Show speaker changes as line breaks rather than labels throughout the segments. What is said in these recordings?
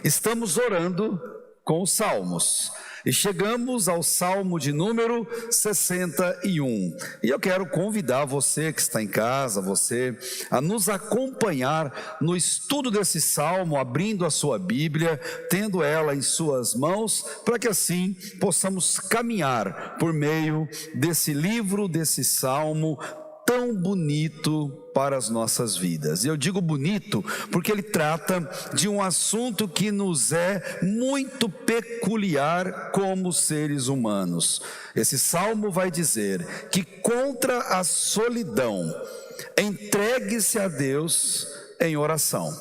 Estamos orando com os salmos e chegamos ao salmo de número 61. E eu quero convidar você que está em casa, você, a nos acompanhar no estudo desse salmo, abrindo a sua Bíblia, tendo ela em suas mãos, para que assim possamos caminhar por meio desse livro, desse salmo tão bonito para as nossas vidas. E eu digo bonito porque ele trata de um assunto que nos é muito peculiar como seres humanos. Esse salmo vai dizer que contra a solidão, entregue-se a Deus em oração.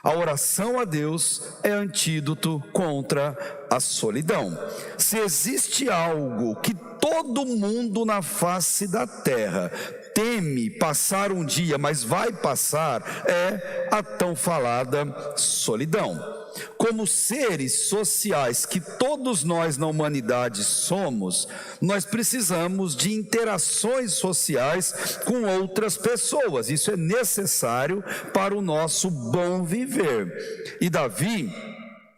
A oração a Deus é antídoto contra a solidão. Se existe algo que todo mundo na face da terra teme passar um dia, mas vai passar, é a tão falada solidão. Como seres sociais que todos nós na humanidade somos, nós precisamos de interações sociais com outras pessoas. Isso é necessário para o nosso bom viver. E Davi,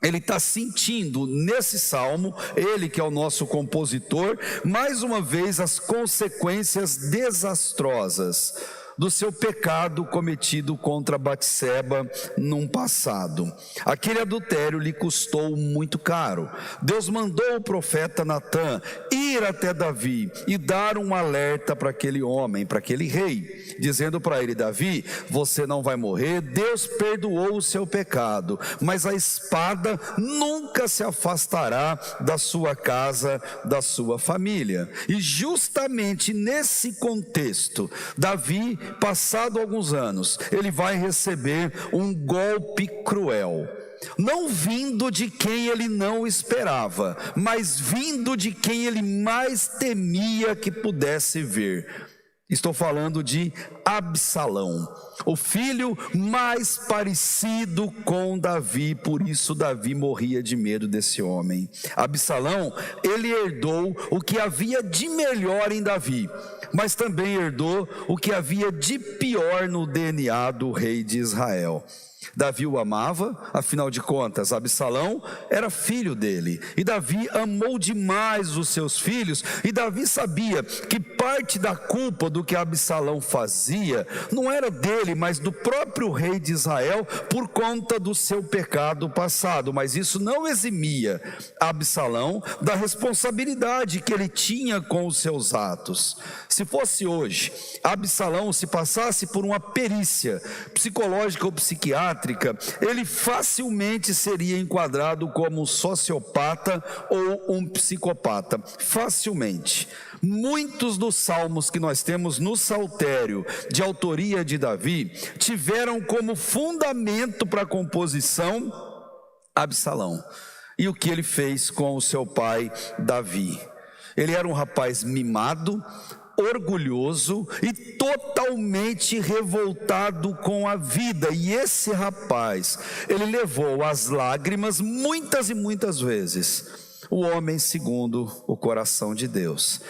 ele está sentindo nesse salmo, ele que é o nosso compositor, mais uma vez as consequências desastrosas do seu pecado cometido contra Batseba num passado. Aquele adultério lhe custou muito caro. Deus mandou o profeta Natã ir até Davi e dar um alerta para aquele homem, para aquele rei, dizendo para ele: Davi, você não vai morrer, Deus perdoou o seu pecado, mas a espada nunca se afastará da sua casa, da sua família. E justamente nesse contexto, Davi, passado alguns anos, ele vai receber um golpe cruel, não vindo de quem ele não esperava, mas vindo de quem ele mais temia que pudesse vir. Estou falando de Absalão, o filho mais parecido com Davi, por isso Davi morria de medo desse homem. Absalão, ele herdou o que havia de melhor em Davi, mas também herdou o que havia de pior no DNA do rei de Israel. Davi o amava, afinal de contas, Absalão era filho dele, e Davi amou demais os seus filhos, e Davi sabia que parte da culpa do que Absalão fazia não era dele, mas do próprio rei de Israel, por conta do seu pecado passado. Mas isso não eximia Absalão da responsabilidade que ele tinha com os seus atos. Se fosse hoje, Absalão, se passasse por uma perícia psicológica ou psiquiátrica, ele facilmente seria enquadrado como um sociopata ou um psicopata, facilmente. Muitos dos salmos que nós temos no saltério, de autoria de Davi, tiveram como fundamento para a composição Absalão e o que ele fez com o seu pai Davi. Ele era um rapaz mimado, orgulhoso e totalmente revoltado com a vida. E esse rapaz, ele levou às lágrimas muitas e muitas vezes o homem segundo o coração de Deus.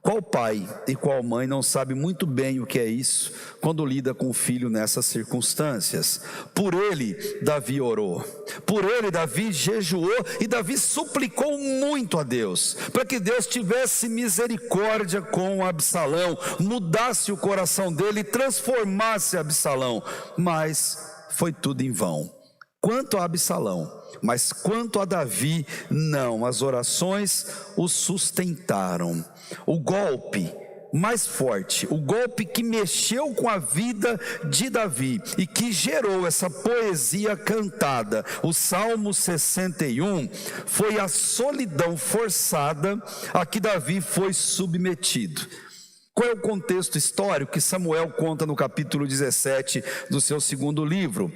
Qual pai e qual mãe não sabe muito bem o que é isso quando lida com o filho nessas circunstâncias? Por ele, Davi orou. Por ele, Davi jejuou e Davi suplicou muito a Deus, para que Deus tivesse misericórdia com Absalão, mudasse o coração dele e transformasse Absalão. Mas foi tudo em vão. Quanto a Absalão, mas quanto a Davi, não, as orações o sustentaram. O golpe mais forte, o golpe que mexeu com a vida de Davi e que gerou essa poesia cantada, o Salmo 61, foi a solidão forçada a que Davi foi submetido. Qual é o contexto histórico que Samuel conta no capítulo 17 do seu segundo livro?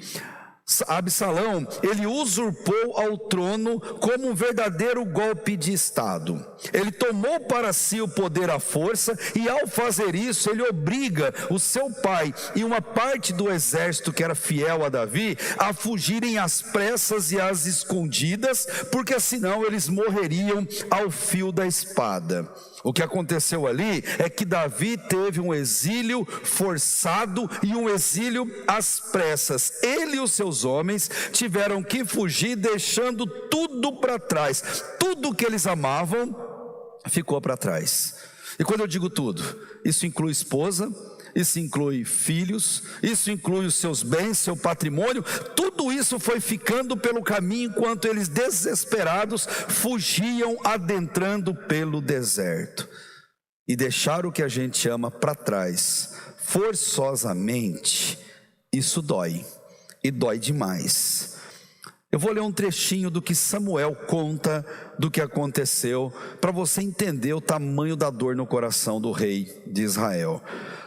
Absalão, ele usurpou ao trono como um verdadeiro golpe de estado. Ele tomou para si o poder à força e ao fazer isso ele obriga o seu pai e uma parte do exército que era fiel a Davi a fugirem às pressas e às escondidas, porque senão eles morreriam ao fio da espada. O que aconteceu ali é que Davi teve um exílio forçado e um exílio às pressas. Ele e os seus seus homens tiveram que fugir, deixando tudo para trás. Tudo que eles amavam ficou para trás. E quando eu digo tudo, isso inclui esposa, isso inclui filhos, isso inclui os seus bens, seu patrimônio. Tudo isso foi ficando pelo caminho enquanto eles, desesperados, fugiam adentrando pelo deserto. E deixar o que a gente ama para trás, forçosamente, isso dói, e dói demais. Eu vou ler um trechinho do que Samuel conta do que aconteceu, para você entender o tamanho da dor no coração do rei de Israel.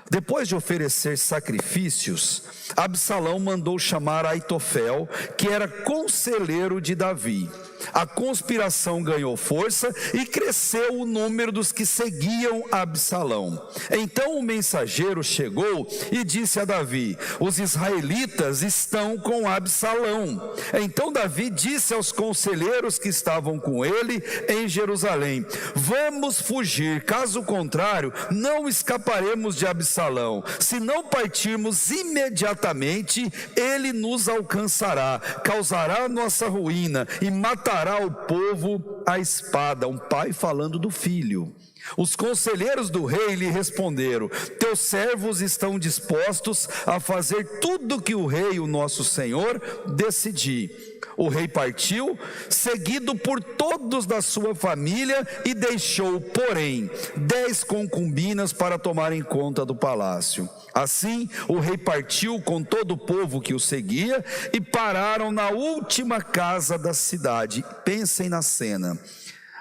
Depois de oferecer sacrifícios, Absalão mandou chamar Aitofel, que era conselheiro de Davi. A conspiração ganhou força e cresceu o número dos que seguiam Absalão. Então o mensageiro chegou e disse a Davi: os israelitas estão com Absalão. Então Davi disse aos conselheiros que estavam com ele em Jerusalém: vamos fugir, caso contrário, não escaparemos de Absalão. Se não partirmos imediatamente, ele nos alcançará, causará nossa ruína e matará o povo à espada. Um pai falando do filho. Os conselheiros do rei lhe responderam: teus servos estão dispostos a fazer tudo que o rei, o nosso senhor, decidir. O rei partiu, seguido por todos da sua família, e deixou, porém, 10 concubinas para tomarem conta do palácio. Assim, o rei partiu com todo o povo que o seguia e pararam na última casa da cidade. Pensem na cena.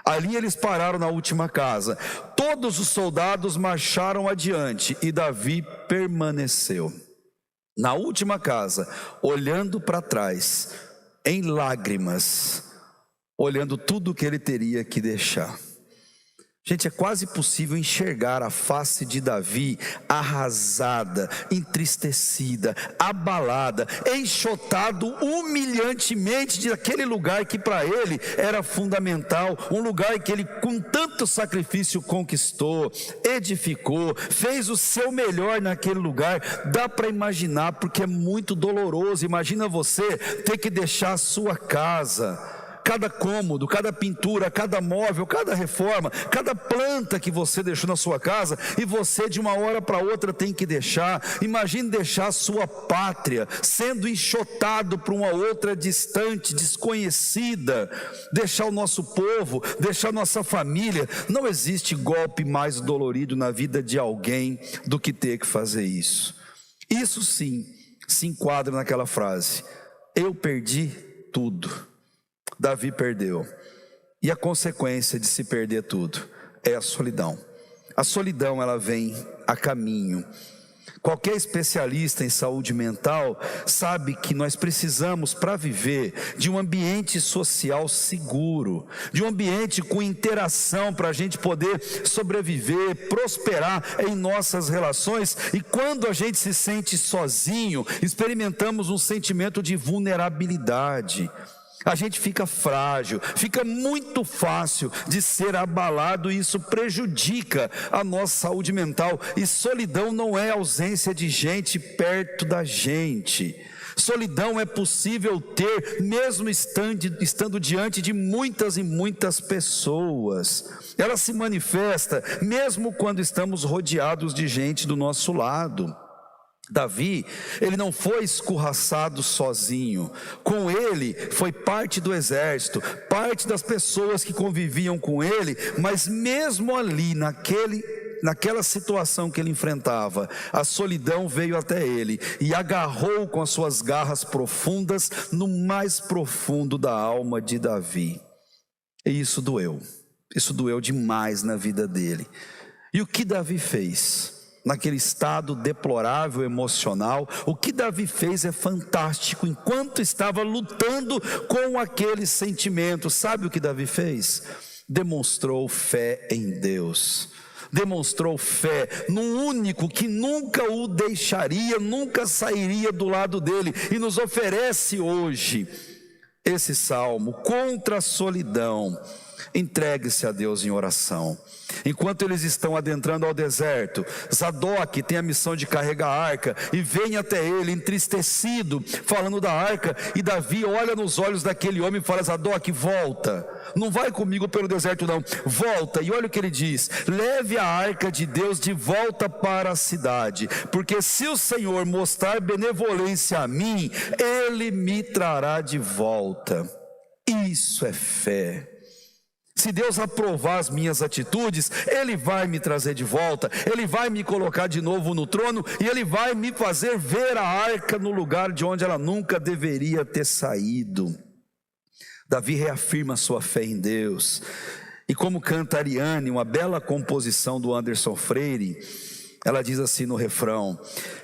Ali eles pararam na última casa. Todos os soldados marcharam adiante e Davi permaneceu na última casa, olhando para trás, em lágrimas, olhando tudo o que ele teria que deixar. Gente, é quase possível enxergar a face de Davi arrasada, entristecida, abalada, enxotado humilhantemente daquele lugar que para ele era fundamental, um lugar que ele com tanto sacrifício conquistou, edificou, fez o seu melhor naquele lugar. Dá para imaginar, porque é muito doloroso. Imagina você ter que deixar a sua casa, cada cômodo, cada pintura, cada móvel, cada reforma, cada planta que você deixou na sua casa, e você de uma hora para outra tem que deixar. Imagine deixar a sua pátria, sendo enxotado para uma outra distante, desconhecida, deixar o nosso povo, deixar nossa família. Não existe golpe mais dolorido na vida de alguém do que ter que fazer isso. Isso sim se enquadra naquela frase: eu perdi tudo. Davi perdeu, e a consequência de se perder tudo é a solidão. A solidão, ela vem a caminho. Qualquer especialista em saúde mental sabe que nós precisamos, para viver, de um ambiente social seguro, de um ambiente com interação, para a gente poder sobreviver, prosperar em nossas relações. E quando a gente se sente sozinho, experimentamos um sentimento de vulnerabilidade. A gente fica frágil, fica muito fácil de ser abalado, e isso prejudica a nossa saúde mental. E solidão não é ausência de gente perto da gente. Solidão é possível ter mesmo estando diante de muitas e muitas pessoas. Ela se manifesta mesmo quando estamos rodeados de gente do nosso lado. Davi, ele não foi escorraçado sozinho. Com ele foi parte do exército, parte das pessoas que conviviam com ele. Mas mesmo ali, naquela situação que ele enfrentava, a solidão veio até ele e agarrou com as suas garras profundas no mais profundo da alma de Davi. E isso doeu demais na vida dele. E o que Davi fez? Naquele estado deplorável emocional, o que Davi fez é fantástico. Enquanto estava lutando com aquele sentimento, sabe o que Davi fez? Demonstrou fé em Deus. Demonstrou fé no único que nunca o deixaria, nunca sairia do lado dele. E nos oferece hoje esse salmo contra a solidão. Entregue-se a Deus em oração. Enquanto eles estão adentrando ao deserto, Zadok tem a missão de carregar a arca e vem até ele entristecido, falando da arca, e Davi olha nos olhos daquele homem e fala: Zadok, volta, não vai comigo pelo deserto não, volta. E olha o que ele diz: leve a arca de Deus de volta para a cidade, porque se o Senhor mostrar benevolência a mim, Ele me trará de volta. Isso é fé. Se Deus aprovar as minhas atitudes, Ele vai me trazer de volta, Ele vai me colocar de novo no trono, e Ele vai me fazer ver a arca no lugar de onde ela nunca deveria ter saído. Davi reafirma sua fé em Deus, e como canta Ariane, uma bela composição do Anderson Freire, ela diz assim no refrão: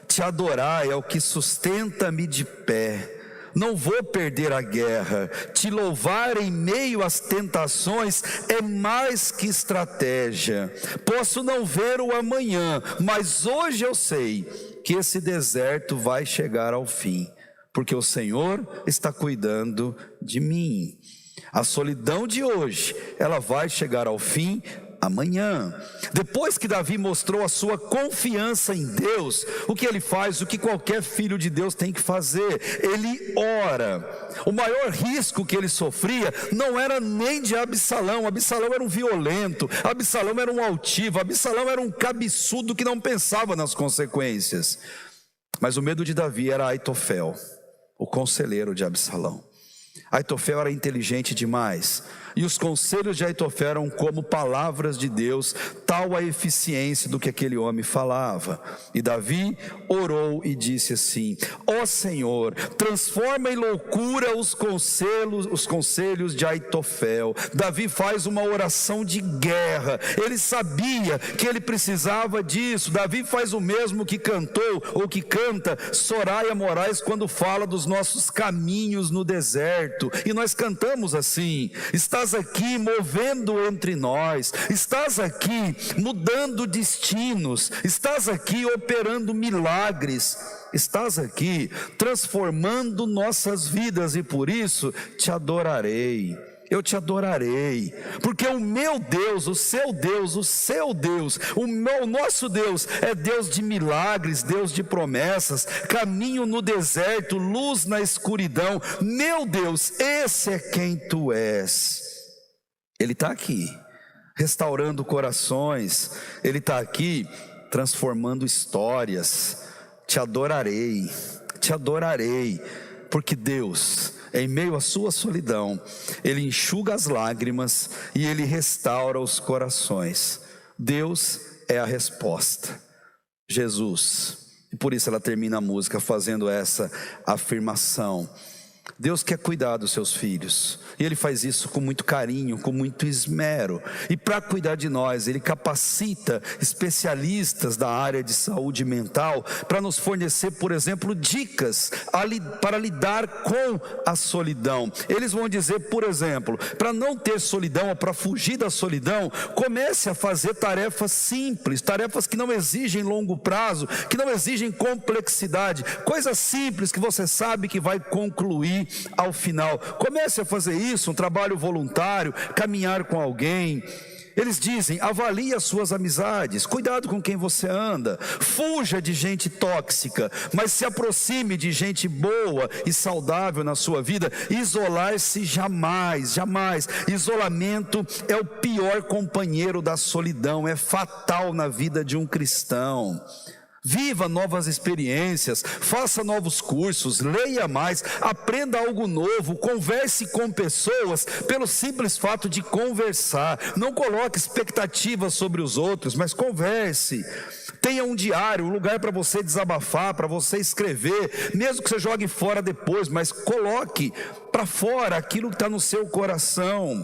te adorar é o que sustenta-me de pé, não vou perder a guerra, te louvar em meio às tentações é mais que estratégia. Posso não ver o amanhã, mas hoje eu sei que esse deserto vai chegar ao fim, porque o Senhor está cuidando de mim. A solidão de hoje, ela vai chegar ao fim amanhã. Depois que Davi mostrou a sua confiança em Deus, o que ele faz? O que qualquer filho de Deus tem que fazer: ele ora. O maior risco que ele sofria não era nem de Absalão. Absalão era um violento, Absalão era um altivo, Absalão era um cabeçudo que não pensava nas consequências. Mas o medo de Davi era Aitofel, o conselheiro de Absalão. Aitofel era inteligente demais, e os conselhos de Aitofel eram como palavras de Deus, tal a eficiência do que aquele homem falava. E Davi orou e disse assim: ó Senhor, transforma em loucura os conselhos de Aitofel. Davi faz uma oração de guerra, ele sabia que ele precisava disso. Davi faz o mesmo que cantou, ou que canta Soraya Moraes, quando fala dos nossos caminhos no deserto, e nós cantamos assim: estás aqui movendo entre nós, estás aqui mudando destinos, estás aqui operando milagres, estás aqui transformando nossas vidas, e por isso te adorarei. Eu te adorarei, porque o meu Deus, o seu Deus, o seu Deus, o nosso Deus é Deus de milagres, Deus de promessas, caminho no deserto, luz na escuridão. Meu Deus, esse é quem tu és. Ele está aqui restaurando corações, Ele está aqui transformando histórias. Te adorarei, porque Deus, em meio à sua solidão, Ele enxuga as lágrimas e Ele restaura os corações. Deus é a resposta, Jesus. E por isso ela termina a música fazendo essa afirmação. Deus quer cuidar dos seus filhos, e Ele faz isso com muito carinho, com muito esmero. E para cuidar de nós, Ele capacita especialistas da área de saúde mental para nos fornecer, por exemplo, dicas para lidar com a solidão. Eles vão dizer, por exemplo, para não ter solidão ou para fugir da solidão, comece a fazer tarefas simples, tarefas que não exigem longo prazo, que não exigem complexidade, coisas simples que você sabe que vai concluir ao final. Comece a fazer isso, um trabalho voluntário, caminhar com alguém. Eles dizem: avalie as suas amizades, cuidado com quem você anda, fuja de gente tóxica, mas se aproxime de gente boa e saudável na sua vida. Isolar-se jamais, jamais. Isolamento é o pior companheiro da solidão, é fatal na vida de um cristão. Viva novas experiências, faça novos cursos, leia mais, aprenda algo novo, converse com pessoas pelo simples fato de conversar. Não coloque expectativas sobre os outros, mas converse. Tenha um diário, um lugar para você desabafar, para você escrever, mesmo que você jogue fora depois, mas coloque para fora aquilo que está no seu coração.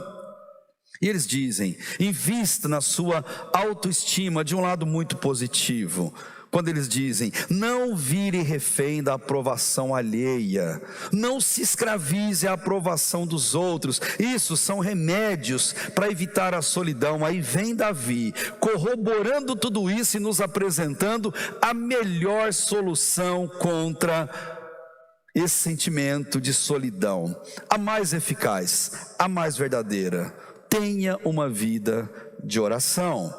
E eles dizem: invista na sua autoestima de um lado muito positivo. Quando eles dizem: não vire refém da aprovação alheia, não se escravize à aprovação dos outros. Isso são remédios para evitar a solidão. Aí vem Davi, corroborando tudo isso e nos apresentando a melhor solução contra esse sentimento de solidão, a mais eficaz, a mais verdadeira. tenha uma vida de oração.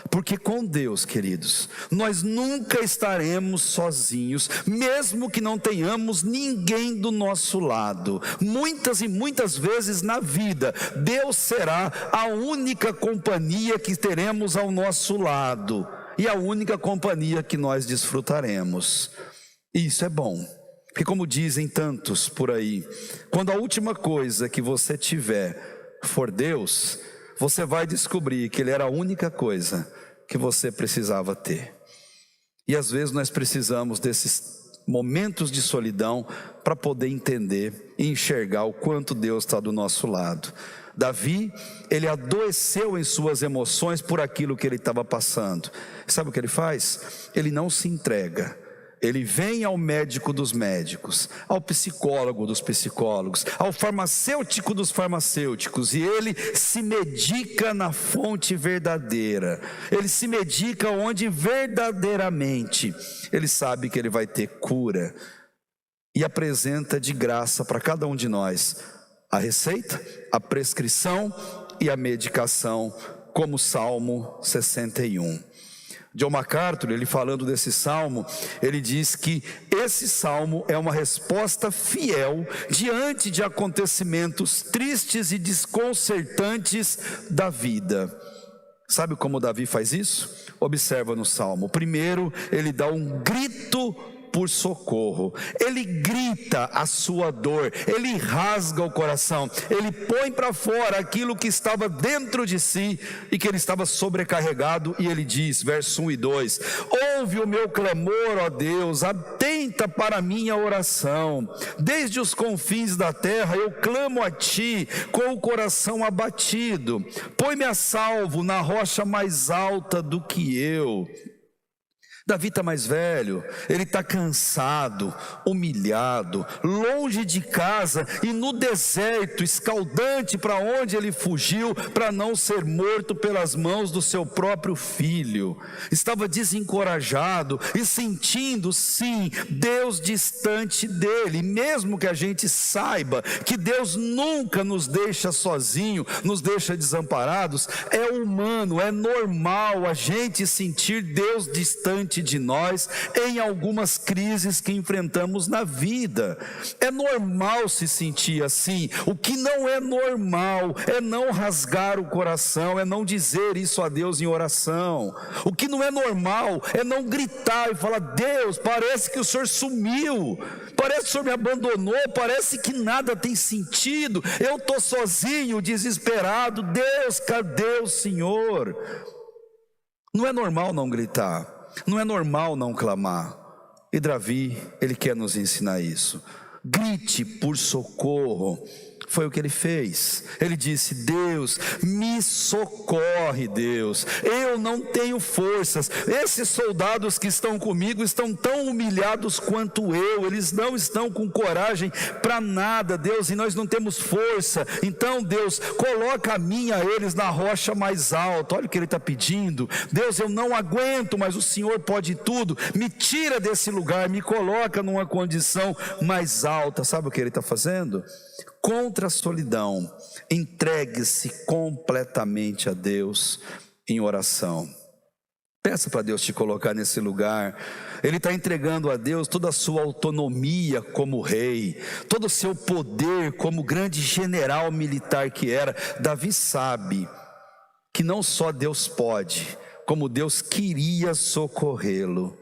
Porque com Deus, queridos, nós nunca estaremos sozinhos, mesmo que não tenhamos ninguém do nosso lado. Muitas e muitas vezes na vida, Deus será a única companhia que teremos ao nosso lado e a única companhia que nós desfrutaremos. E isso é bom, porque como dizem tantos por aí, quando a última coisa que você tiver for Deus, você vai descobrir que Ele era a única coisa que você precisava ter. E às vezes nós precisamos desses momentos de solidão para poder entender e enxergar o quanto Deus está do nosso lado. Davi, ele adoeceu em suas emoções por aquilo que ele estava passando. Sabe o que ele faz? Ele não se entrega. Ele vem ao médico dos médicos, ao psicólogo dos psicólogos, ao farmacêutico dos farmacêuticos, e ele se medica na fonte verdadeira. Ele se medica onde verdadeiramente ele sabe que ele vai ter cura, e apresenta de graça para cada um de nós a receita, a prescrição e a medicação, como Salmo 61. John MacArthur, ele falando desse salmo, ele diz que esse salmo é uma resposta fiel diante de acontecimentos tristes e desconcertantes da vida. Sabe como Davi faz isso? Observa no salmo. Primeiro, ele dá um grito por socorro. Ele grita a sua dor, ele rasga o coração, ele põe para fora aquilo que estava dentro de si e que ele estava sobrecarregado, e ele diz, verso 1 e 2: ouve o meu clamor, ó Deus, atenta para a minha oração. Desde os confins da terra eu clamo a ti com o coração abatido. Põe-me a salvo na rocha mais alta do que eu. Davi está mais velho, ele está cansado, humilhado, longe de casa e no deserto escaldante para onde ele fugiu para não ser morto pelas mãos do seu próprio filho. Estava desencorajado e sentindo, sim, Deus distante dele. Mesmo que a gente saiba que Deus nunca nos deixa sozinho, nos deixa desamparados, é humano, é normal a gente sentir Deus distante de nós em algumas crises que enfrentamos na vida. É normal se sentir assim. O que não é normal é não rasgar o coração, é não dizer isso a Deus em oração. O que não é normal é não gritar e falar: Deus, parece que o Senhor sumiu, parece que o Senhor me abandonou, parece que nada tem sentido, eu estou sozinho, desesperado. Deus, cadê o Senhor? Não é normal não gritar, não é normal não clamar. E Davi, ele quer nos ensinar isso. Grite por socorro. Foi o que ele fez. Ele disse: Deus, me socorre, Deus, eu não tenho forças. Esses soldados que estão comigo estão tão humilhados quanto eu, eles não estão com coragem para nada, Deus, e nós não temos força. Então, Deus, coloca a mim e a eles na rocha mais alta. Olha o que ele está pedindo. Deus, eu não aguento, mas o Senhor pode tudo. Me tira desse lugar, me coloca numa condição mais alta. Sabe o que ele está fazendo? Contra a solidão, entregue-se completamente a Deus em oração. Peça para Deus te colocar nesse lugar. Ele está entregando a Deus toda a sua autonomia como rei, todo o seu poder como grande general militar que era. Davi sabe que não só Deus pode, como Deus queria socorrê-lo.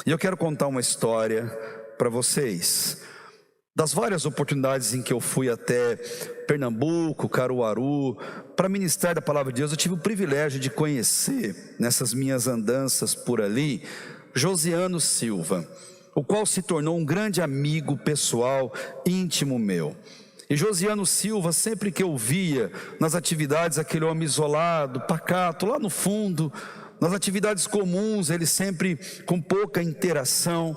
E eu quero contar uma história para vocês. Das várias oportunidades em que eu fui até Pernambuco, Caruaru, para ministrar da palavra de Deus, eu tive o privilégio de conhecer, nessas minhas andanças por ali, Josiano Silva, o qual se tornou um grande amigo pessoal, íntimo meu. E Josiano Silva, sempre que eu via nas atividades aquele homem isolado, pacato, lá no fundo, nas atividades comuns, ele sempre com pouca interação.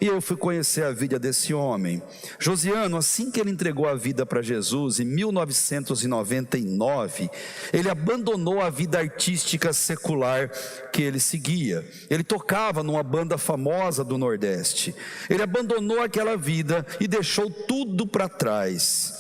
E eu fui conhecer a vida desse homem. Josiano, assim que ele entregou a vida para Jesus, em 1999, ele abandonou a vida artística secular que ele seguia. Ele tocava numa banda famosa do Nordeste. Ele abandonou aquela vida e deixou tudo para trás.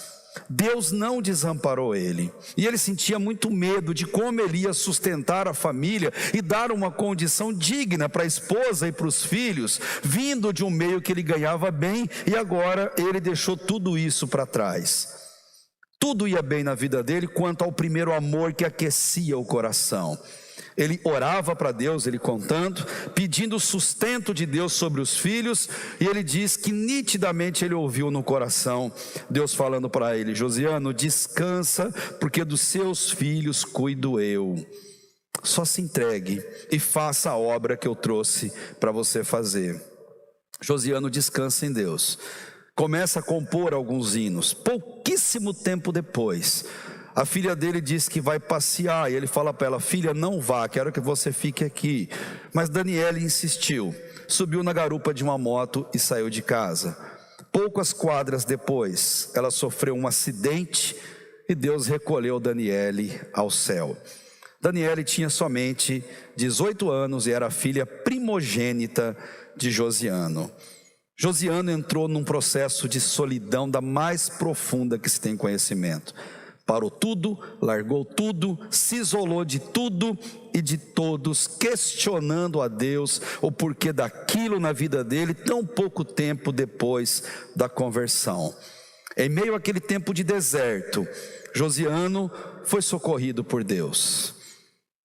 Deus não desamparou ele, e ele sentia muito medo de como ele ia sustentar a família e dar uma condição digna para a esposa e para os filhos, vindo de um meio que ele ganhava bem, e agora ele deixou tudo isso para trás. Tudo ia bem na vida dele quanto ao primeiro amor que aquecia o coração. Ele orava para Deus, ele contando, pedindo o sustento de Deus sobre os filhos, e ele diz que nitidamente ele ouviu no coração Deus falando para ele: Josiano, descansa, porque dos seus filhos cuido eu. Só se entregue e faça a obra que eu trouxe para você fazer. Josiano descansa em Deus, começa a compor alguns hinos. Pouquíssimo tempo depois, a filha dele diz que vai passear, e ele fala para ela: filha, não vá, quero que você fique aqui. Mas Daniele insistiu, subiu na garupa de uma moto e saiu de casa. Poucas quadras depois, ela sofreu um acidente e Deus recolheu Daniele ao céu. Daniele tinha somente 18 anos e era a filha primogênita de Josiano. Josiano entrou num processo de solidão da mais profunda que se tem conhecimento. Parou tudo, largou tudo, se isolou de tudo e de todos, questionando a Deus o porquê daquilo na vida dele, tão pouco tempo depois da conversão. Em meio àquele tempo de deserto, Josiano foi socorrido por Deus.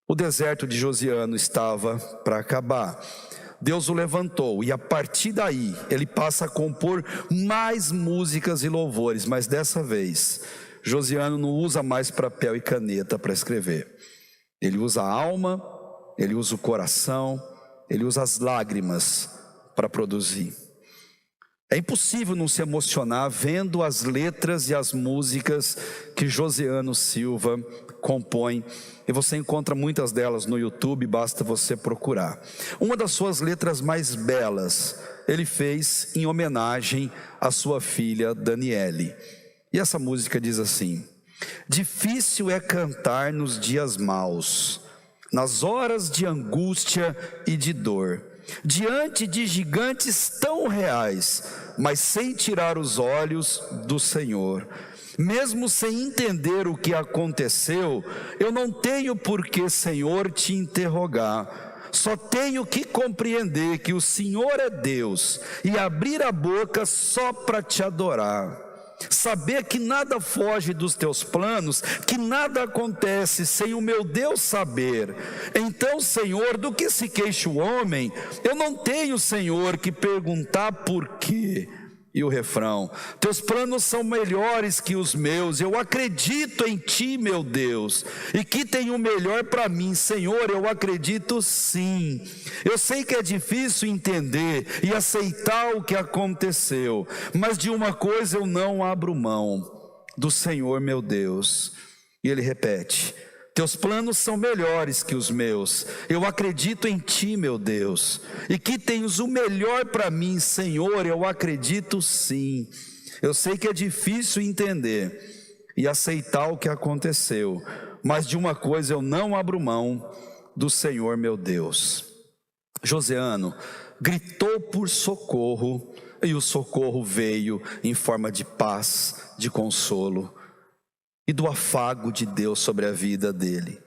O deserto de Josiano estava para acabar. Deus o levantou, e a partir daí ele passa a compor mais músicas e louvores, mas dessa vez Josiano não usa mais papel e caneta para escrever. Ele usa a alma, ele usa o coração, ele usa as lágrimas para produzir. É impossível não se emocionar vendo as letras e as músicas que Josiano Silva compõe, e você encontra muitas delas no YouTube, basta você procurar. Uma das suas letras mais belas ele fez em homenagem à sua filha Daniele. E essa música diz assim: difícil é cantar nos dias maus, nas horas de angústia e de dor, diante de gigantes tão reais, mas sem tirar os olhos do Senhor. Mesmo sem entender o que aconteceu, eu não tenho por que, Senhor, te interrogar. Só tenho que compreender que o Senhor é Deus e abrir a boca só para te adorar. Saber que nada foge dos teus planos, que nada acontece sem o meu Deus saber. Então, Senhor, do que se queixa o homem? Eu não tenho, Senhor, que perguntar por quê. E o refrão: teus planos são melhores que os meus, eu acredito em ti, meu Deus, e que tem o melhor para mim, Senhor, eu acredito sim. Eu sei que é difícil entender e aceitar o que aconteceu, mas de uma coisa eu não abro mão: do Senhor, meu Deus. E ele repete: teus planos são melhores que os meus, eu acredito em ti, meu Deus, e que tens o melhor para mim, Senhor, eu acredito sim. Eu sei que é difícil entender e aceitar o que aconteceu, mas de uma coisa eu não abro mão: do Senhor, meu Deus. Josiano gritou por socorro, e o socorro veio em forma de paz, de consolo e do afago de Deus sobre a vida dele.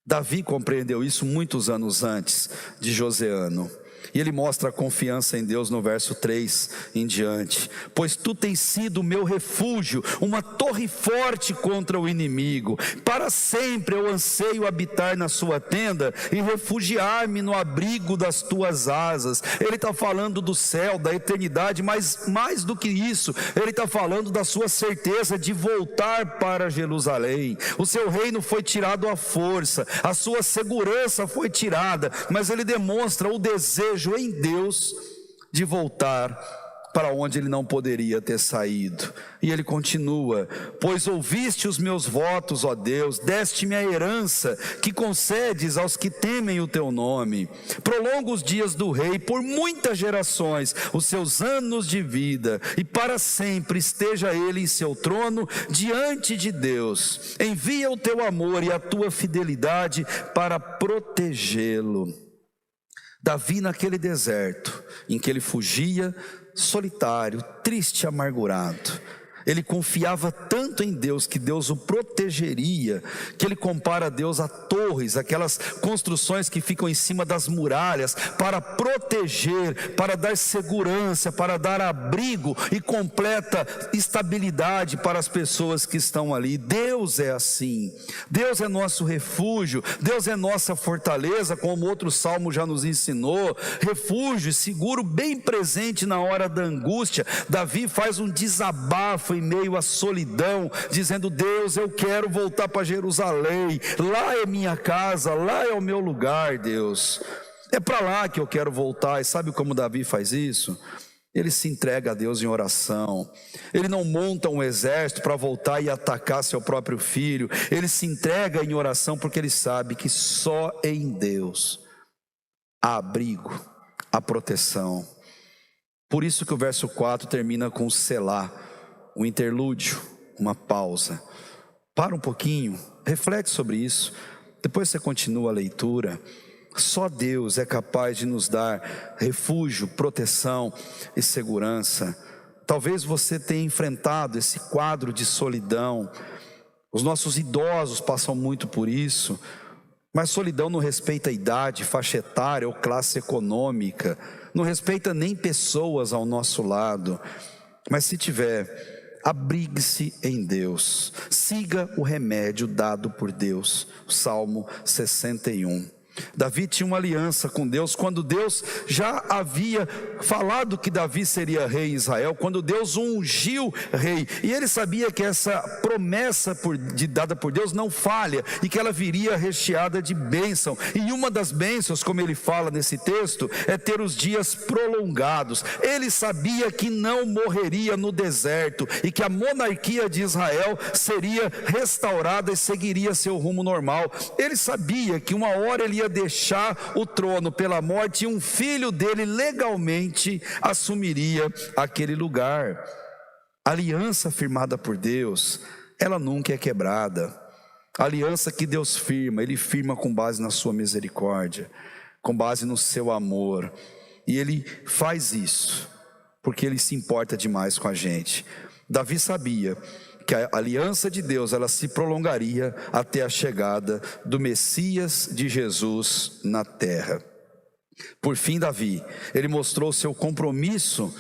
Davi compreendeu isso muitos anos antes de Josiano, e ele mostra a confiança em Deus no verso 3 em diante: pois tu tens sido meu refúgio, uma torre forte contra o inimigo. Para sempre eu anseio habitar na sua tenda e refugiar-me no abrigo das tuas asas. Ele está falando do céu, da eternidade, mas mais do que isso, ele está falando da sua certeza de voltar para Jerusalém. O seu reino foi tirado à força, a sua segurança foi tirada, mas ele demonstra o desejo em Deus de voltar para onde ele não poderia ter saído. E ele continua: pois ouviste os meus votos, ó Deus, deste-me a herança que concedes aos que temem o teu nome. Prolonga os dias do rei por muitas gerações, os seus anos de vida, e para sempre esteja ele em seu trono diante de Deus. Envia o teu amor e a tua fidelidade para protegê-lo. Davi, naquele deserto em que ele fugia, solitário, triste e amargurado, ele confiava tanto em Deus, que Deus o protegeria, que ele compara Deus a torres, aquelas construções que ficam em cima das muralhas, para proteger, para dar segurança, para dar abrigo e completa estabilidade para as pessoas que estão ali. Deus é assim, Deus é nosso refúgio, Deus é nossa fortaleza, como outro salmo já nos ensinou, refúgio seguro, bem presente na hora da angústia. Davi faz um desabafo em meio à solidão, dizendo: Deus, eu quero voltar para Jerusalém, lá é minha casa, lá é o meu lugar, Deus, é para lá que eu quero voltar. E sabe como Davi faz isso? Ele se entrega a Deus em oração. Ele não monta um exército para voltar e atacar seu próprio filho. Ele se entrega em oração, porque ele sabe que só em Deus há abrigo, há proteção. Por isso que o verso 4 termina com selá, um interlúdio, uma pausa. Para um pouquinho, reflete sobre isso, depois você continua a leitura. Só Deus é capaz de nos dar refúgio, proteção e segurança. Talvez você tenha enfrentado esse quadro de solidão. Os nossos idosos passam muito por isso. Mas solidão não respeita a idade, faixa etária ou classe econômica, não respeita nem pessoas ao nosso lado. Mas se tiver, abrigue-se em Deus, siga o remédio dado por Deus. Salmo 61. Davi tinha uma aliança com Deus, quando Deus já havia falado que Davi seria rei em Israel, quando Deus o ungiu rei, e ele sabia que essa promessa dada por Deus não falha, e que ela viria recheada de bênção. E uma das bênçãos, como ele fala nesse texto, é ter os dias prolongados. Ele sabia que não morreria no deserto, e que a monarquia de Israel seria restaurada e seguiria seu rumo normal. Ele sabia que uma hora ele ia deixar o trono pela morte, e um filho dele legalmente assumiria aquele lugar. A aliança firmada por Deus, ela nunca é quebrada. A aliança que Deus firma, Ele firma com base na sua misericórdia, com base no seu amor, e Ele faz isso porque Ele se importa demais com a gente. Davi sabia que a aliança de Deus, ela se prolongaria até a chegada do Messias de Jesus na terra. Por fim, Davi, ele mostrou seu compromisso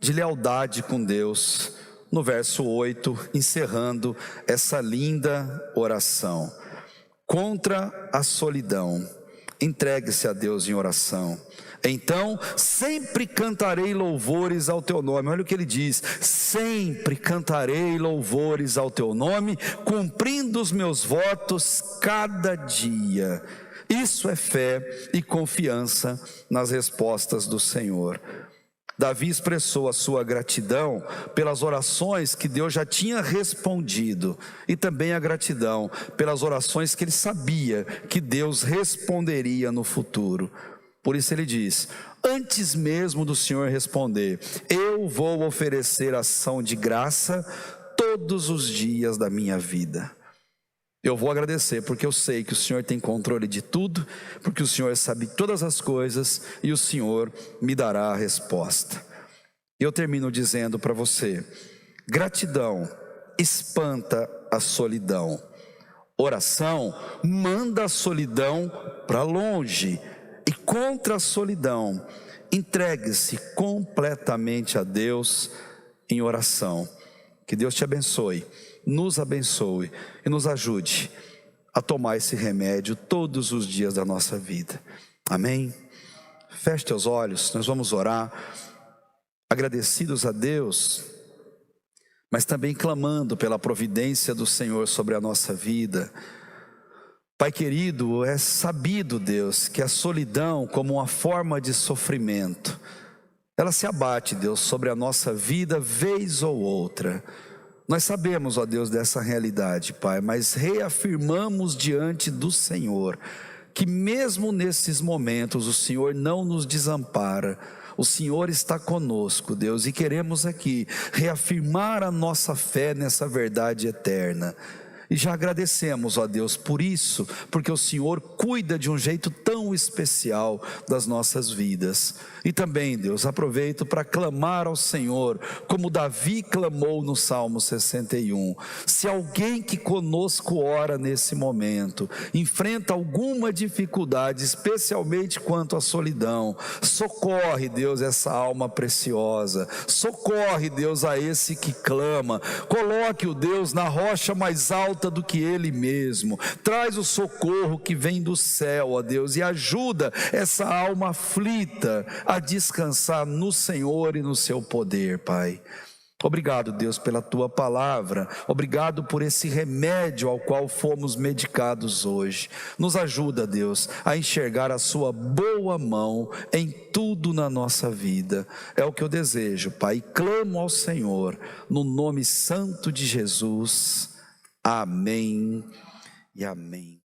de lealdade com Deus, no verso 8, encerrando essa linda oração. Contra a solidão, entregue-se a Deus em oração. Então sempre cantarei louvores ao teu nome. Olha o que ele diz: sempre cantarei louvores ao teu nome, cumprindo os meus votos cada dia. Isso é fé e confiança nas respostas do Senhor. Davi expressou a sua gratidão pelas orações que Deus já tinha respondido, e também a gratidão pelas orações que ele sabia que Deus responderia no futuro. Por isso ele diz: antes mesmo do Senhor responder, eu vou oferecer ação de graça todos os dias da minha vida. Eu vou agradecer porque eu sei que o Senhor tem controle de tudo, porque o Senhor sabe todas as coisas e o Senhor me dará a resposta. Eu termino dizendo para você: gratidão espanta a solidão. Oração manda a solidão para longe. E contra a solidão, entregue-se completamente a Deus em oração. Que Deus te abençoe, nos abençoe e nos ajude a tomar esse remédio todos os dias da nossa vida. Amém? Feche teus olhos, nós vamos orar, agradecidos a Deus, mas também clamando pela providência do Senhor sobre a nossa vida. Pai querido, é sabido, Deus, que a solidão, como uma forma de sofrimento, ela se abate, Deus, sobre a nossa vida vez ou outra. Nós sabemos, ó Deus, dessa realidade, Pai, mas reafirmamos diante do Senhor que mesmo nesses momentos o Senhor não nos desampara. O Senhor está conosco, Deus, e queremos aqui reafirmar a nossa fé nessa verdade eterna. E já agradecemos, ó Deus, por isso, porque o Senhor cuida de um jeito tão especial das nossas vidas. E também, Deus, aproveito para clamar ao Senhor, como Davi clamou no Salmo 61. Se alguém que conosco ora nesse momento, enfrenta alguma dificuldade, especialmente quanto à solidão, socorre, Deus, essa alma preciosa. Socorre, Deus, a esse que clama. Coloque-o, Deus, na rocha mais alta do que ele mesmo. Traz o socorro que vem do céu, ó Deus, e ajuda essa alma aflita a descansar no Senhor e no seu poder, Pai. Obrigado, Deus, pela tua palavra. Obrigado por esse remédio ao qual fomos medicados hoje. Nos ajuda, Deus, a enxergar a sua boa mão em tudo na nossa vida. É o que eu desejo, Pai. Clamo ao Senhor no nome santo de Jesus. Amém e amém.